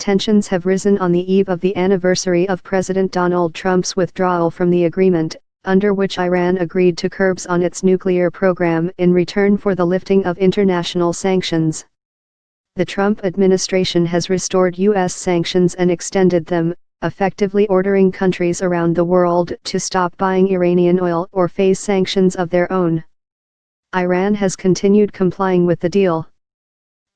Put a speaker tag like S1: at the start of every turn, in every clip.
S1: tensions have risen on the eve of the anniversary of President Donald Trump's withdrawal from the agreement, under which Iran agreed to curbs on its nuclear program in return for the lifting of international sanctions. The Trump administration has restored U.S. sanctions and extended them, effectively ordering countries around the world to stop buying Iranian oil or face sanctions of their own. Iran has continued complying with the deal.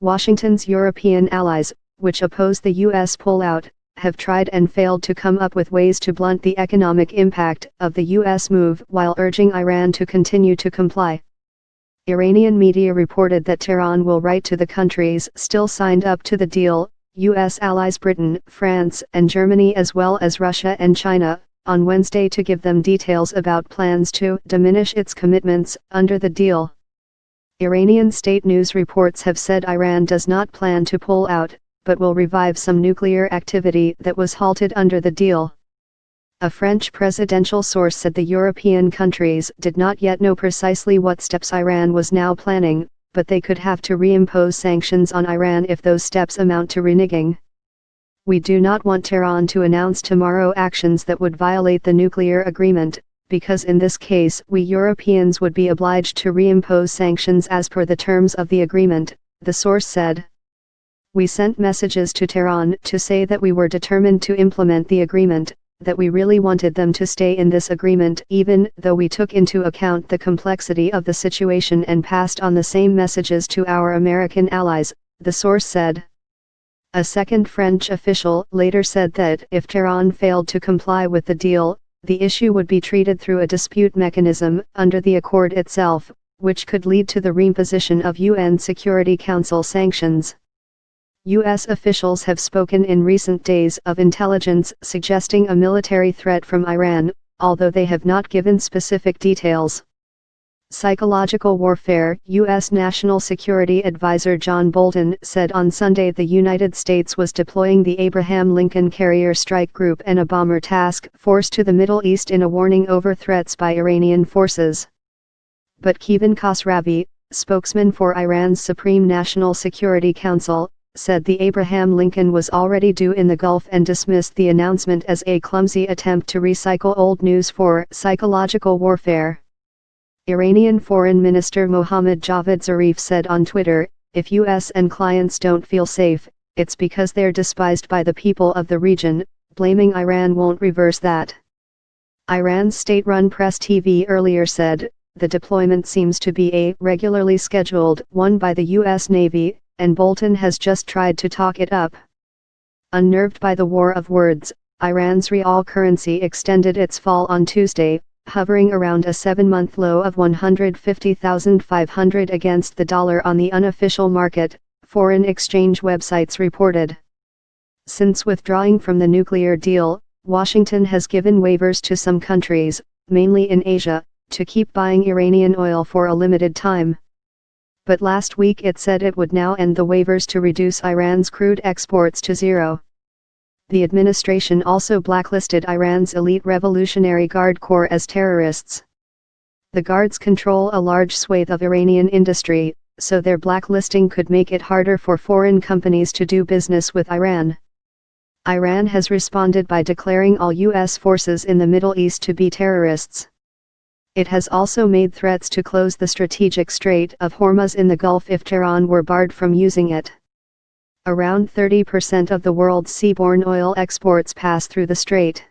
S1: Washington's European allies, which oppose the U.S. pullout, have tried and failed to come up with ways to blunt the economic impact of the U.S. move while urging Iran to continue to comply. Iranian media reported that Tehran will write to the countries still signed up to the deal, U.S. allies Britain, France, and Germany as well as Russia and China, on Wednesday to give them details about plans to diminish its commitments under the deal. Iranian state news reports have said Iran does not plan to pull out, but will revive some nuclear activity that was halted under the deal. A French presidential source said the European countries did not yet know precisely what steps Iran was now planning, but they could have to reimpose sanctions on Iran if those steps amount to reneging. We do not want Tehran to announce tomorrow actions that would violate the nuclear agreement, because in this case we Europeans would be obliged to reimpose sanctions as per the terms of the agreement, the source said. We sent messages to Tehran to say that we were determined to implement the agreement, that we really wanted them to stay in this agreement even though we took into account the complexity of the situation and passed on the same messages to our American allies, the source said. A second French official later said that if Tehran failed to comply with the deal, the issue would be treated through a dispute mechanism under the accord itself, which could lead to the reimposition of UN Security Council sanctions. U.S. officials have spoken in recent days of intelligence suggesting a military threat from Iran, although they have not given specific details. Psychological warfare. U.S. National Security Advisor John Bolton said on Sunday the United States was deploying the Abraham Lincoln Carrier Strike Group and a bomber task force to the Middle East in a warning over threats by Iranian forces. But Kevin Khosravi, spokesman for Iran's Supreme National Security Council, said the Abraham Lincoln was already due in the Gulf and dismissed the announcement as a clumsy attempt to recycle old news for psychological warfare. Iranian Foreign Minister Mohammad Javad Zarif said on Twitter, "If US and clients don't feel safe, it's because they're despised by the people of the region, blaming Iran won't reverse that." Iran's state-run Press TV earlier said, the deployment seems to be a regularly scheduled one by the US Navy, and Bolton has just tried to talk it up. Unnerved by the war of words, Iran's real currency extended its fall on Tuesday, hovering around a 7-month low of 150,500 against the dollar on the unofficial market, foreign exchange websites reported. Since withdrawing from the nuclear deal, Washington has given waivers to some countries, mainly in Asia, to keep buying Iranian oil for a limited time. But last week it said it would now end the waivers to reduce Iran's crude exports to zero. The administration also blacklisted Iran's elite Revolutionary Guard Corps as terrorists. The guards control a large swathe of Iranian industry, so their blacklisting could make it harder for foreign companies to do business with Iran. Iran has responded by declaring all U.S. forces in the Middle East to be terrorists. It has also made threats to close the strategic Strait of Hormuz in the Gulf if Tehran were barred from using it. Around 30% of the world's seaborne oil exports pass through the strait.